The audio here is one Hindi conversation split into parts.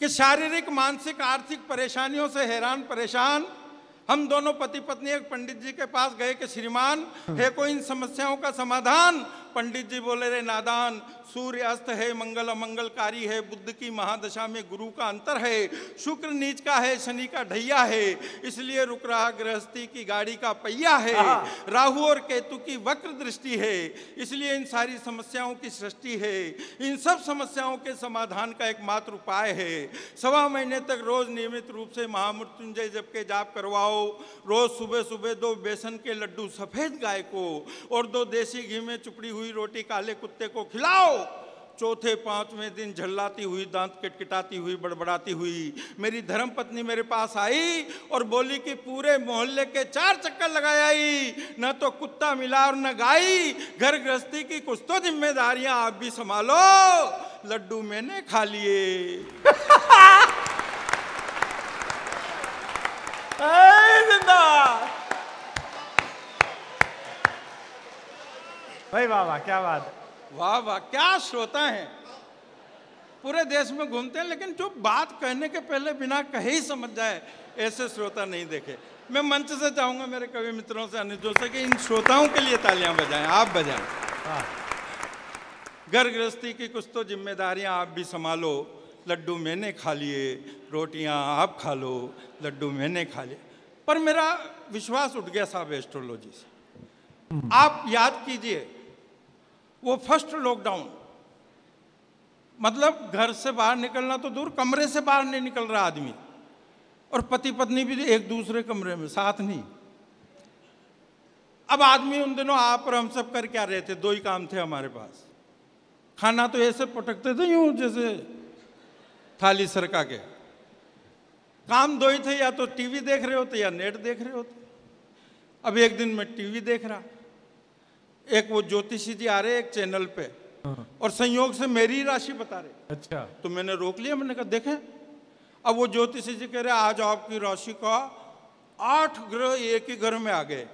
कि शारीरिक मानसिक आर्थिक परेशानियों से हैरान परेशान हम दोनों पति पत्नी एक पंडित जी के पास गए कि श्रीमान है कोई इन समस्याओं का समाधान। पंडित जी बोले, रे नादान, सूर्य अस्त है, मंगल अमंगलकारी है, बुद्ध की महादशा में गुरु का अंतर है, शुक्र नीच का है, शनि का ढैया है, इसलिए रुक रहा गृहस्थी की गाड़ी का पहिया है, राहु और केतु की वक्र दृष्टि है, इसलिए इन सारी समस्याओं की सृष्टि है। इन सब समस्याओं के समाधान का एकमात्र उपाय है 1.25 महीने तक रोज नियमित रूप से महामृत्युंजय जप के जाप करवाओ। रोज सुबह सुबह 2 बेसन के लड्डू सफेद गाय को और 2 देसी घी में चुपड़ी हुई रोटी काले कुत्ते को खिलाओ। चौथे 5वें दिन झल्लाती हुई, दांत किटकिटाती हुई, बड़बड़ाती हुई मेरी धर्म पत्नी मेरे पास आई और बोली कि पूरे मोहल्ले के 4 चक्कर लगाए आई, न तो कुत्ता मिला और न गाई, घर गृहस्थी की कुछ तो जिम्मेदारियां आप भी संभालो। लड्डू मैंने खा लिए। भाई वाह वाह, क्या बात, वाह वाह, क्या श्रोता हैं। पूरे देश में घूमते हैं लेकिन जो बात कहने के पहले बिना कहे ही समझ जाए ऐसे श्रोता नहीं देखे। मैं मंच से चाहूंगा मेरे कवि मित्रों से, अनुजों से कि इन श्रोताओं के लिए तालियां बजाएं, आप बजाएं। घर गृहस्थी की कुछ तो जिम्मेदारियां आप भी संभालो। लड्डू मैंने खा लिए, रोटियां आप खा लो, लड्डू मैंने खा लिए। पर मेरा विश्वास उठ गया साहब एस्ट्रोलॉजी से। आप याद कीजिए वो फर्स्ट लॉकडाउन, मतलब घर से बाहर निकलना तो दूर, कमरे से बाहर नहीं निकल रहा आदमी, और पति पत्नी भी एक दूसरे कमरे में, साथ नहीं। अब आदमी उन दिनों आप और हम सब कर क्या रहे थे? 2 ही काम थे हमारे पास। खाना तो ऐसे पटकते थे यूं जैसे थाली सरका के। काम 2 ही थे, या तो टीवी देख रहे होते या नेट देख रहे होते। अब एक दिन मैं टीवी देख रहा, एक वो ज्योतिषी जी आ रहे एक चैनल पे और संयोग से मेरी राशि बता रहे। अच्छा। तो मैंने रोक लिया, मैंने कहा देखें। अब वो ज्योतिषी जी कह रहे आज आपकी राशि का 8 ग्रह एक ही घर में आ गए।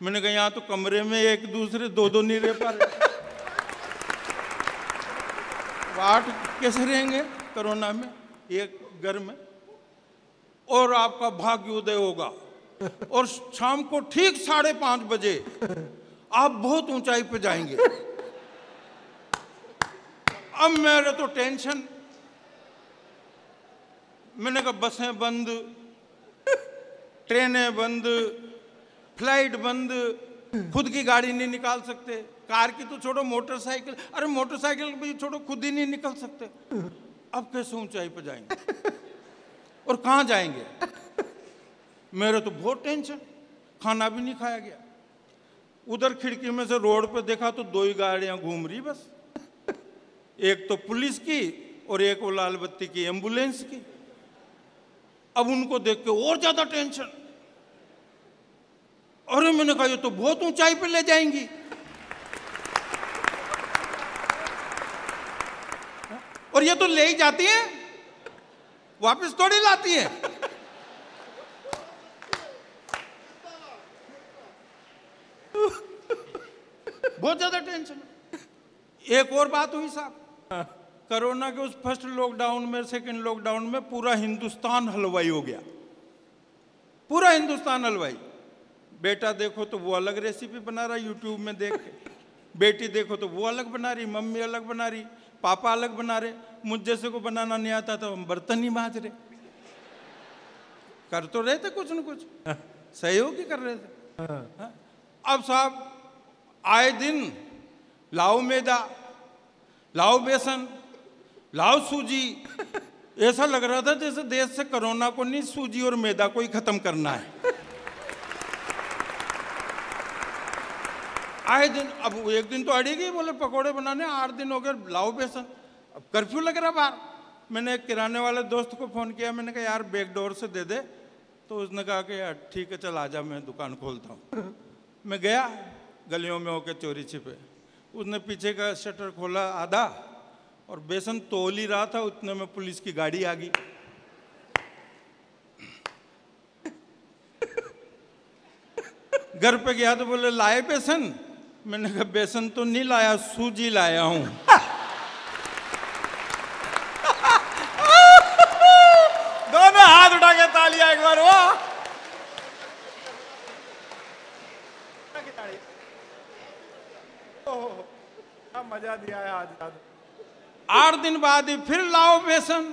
मैंने कहा यहाँ तो कमरे में एक दूसरे 2-2 नहीं रह पा रहे, 8 कैसे रहेंगे कोरोना में एक घर में? और आपका भाग्योदय होगा और शाम को ठीक 5:30 बजे आप बहुत ऊंचाई पे जाएंगे। अब मेरे तो टेंशन, मैंने कहा बसें बंद, ट्रेनें बंद, फ्लाइट बंद, खुद की गाड़ी नहीं निकाल सकते, कार की तो छोड़ो, मोटरसाइकिल, अरे मोटरसाइकिल भी छोड़ो, खुद ही नहीं निकल सकते। अब कैसे ऊंचाई पे जाएंगे और कहाँ जाएंगे? मेरे तो बहुत टेंशन, खाना भी नहीं खाया गया। उधर खिड़की में से रोड पे देखा तो 2 ही गाड़ियां घूम रही बस, एक तो पुलिस की और एक वो लाल बत्ती की एम्बुलेंस की। अब उनको देख के और ज्यादा टेंशन। अरे मैंने कहा ये तो बहुत ऊंचाई पे ले जाएंगी। और ये तो ले ही जाती हैं, वापस थोड़ी लाती हैं। बहुत ज्यादा टेंशन। एक और बात हुई साहब, कोरोना के उस फर्स्ट लॉकडाउन में, सेकंड लॉकडाउन में पूरा हिंदुस्तान हलवाई हो गया, पूरा हिंदुस्तान हलवाई। बेटा देखो तो वो अलग रेसिपी बना रहा यूट्यूब में देख के, बेटी देखो तो वो अलग बना रही, मम्मी अलग बना रही, पापा अलग बना रहे। मुझ जैसे को बनाना नहीं आता तो हम बर्तन ही मांज रहे। कर तो रहे थे कुछ न कुछ, सहयोग ही कर रहे थे। अब साहब आए दिन लाओ मैदा, लाओ बेसन, लाओ सूजी। ऐसा लग रहा था जैसे देश से कोरोना को नहीं, सूजी और मैदा को ही खत्म करना है। आए दिन, अब एक दिन तो अड़ेगी, बोले पकोड़े बनाने, 8 दिन हो गए, लाओ बेसन। अब कर्फ्यू लग रहा बाहर। मैंने एक किराने वाले दोस्त को फ़ोन किया, मैंने कहा यार बैक डोर से दे दे। तो उसने कहा कि यार ठीक है चल आजा, मैं दुकान खोलता हूँ। मैं गया गलियों में होके चोरी छिपे, उसने पीछे का शटर खोला आधा और बेसन तोल ही रहा था, उतने में पुलिस की गाड़ी आ गई। घर पे गया तो बोले लाए बेसन? मैंने कहा बेसन तो नहीं लाया, सूजी लाया हूं। दिया है आज याद। 8 दिन बाद ही फिर लाओ बेसन,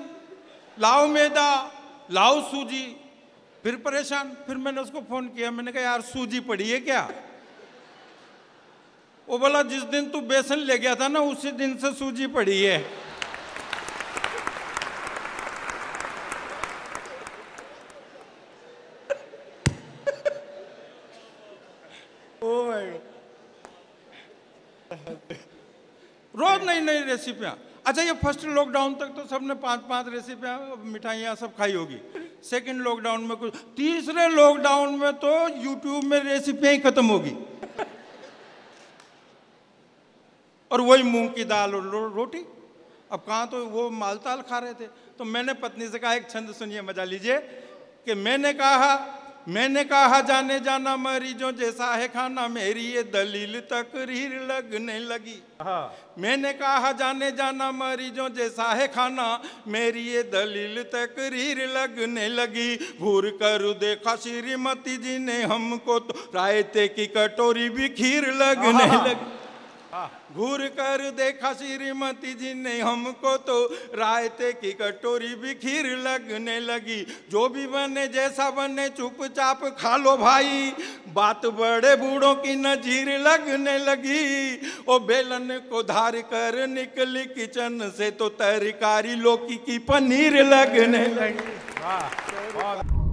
लाओ मैदा, लाओ सूजी, फिर परेशान। फिर मैंने उसको फोन किया, मैंने कहा यार सूजी पड़ी है क्या? वो बोला जिस दिन तू बेसन ले गया था ना उसी दिन से सूजी पड़ी है। ओ भाई रोज नई नई रेसिपियां। अच्छा ये फर्स्ट लॉकडाउन तक तो सबने 5-5 रेसिपियां मिठाइयां सब खाई होगी। सेकंड लॉकडाउन में कुछ, तीसरे लॉकडाउन में तो यूट्यूब में रेसिपियां ही खत्म होगी और वही मूंग की दाल और रोटी। अब कहाँ तो वो मालताल खा रहे थे। तो मैंने पत्नी से कहा, एक छंद सुनिए मजा लीजिए, कि मैंने कहा जाने जाना मरीजों जैसा है खाना, मेरी ये दलील तकरीर लगने लगी। मैंने कहा जाने जाना मरीजों जैसा है खाना, मेरी ये दलील तकरीर लगने लगी। घूर कर देखा श्रीमती जी ने हमको तो रायते की कटोरी भी खीर लगने लगी। घूर कर देखा श्रीमती जी ने हमको तो रायते की कटोरी भी खीर लगने लगी। जो भी बने जैसा बने चुपचाप खा लो भाई, बात बड़े बूढ़ों की नजीर लगने लगी। ओ बेलन को धार कर निकली किचन से तो तरकारी लौकी की पनीर लगने लगी। वाह।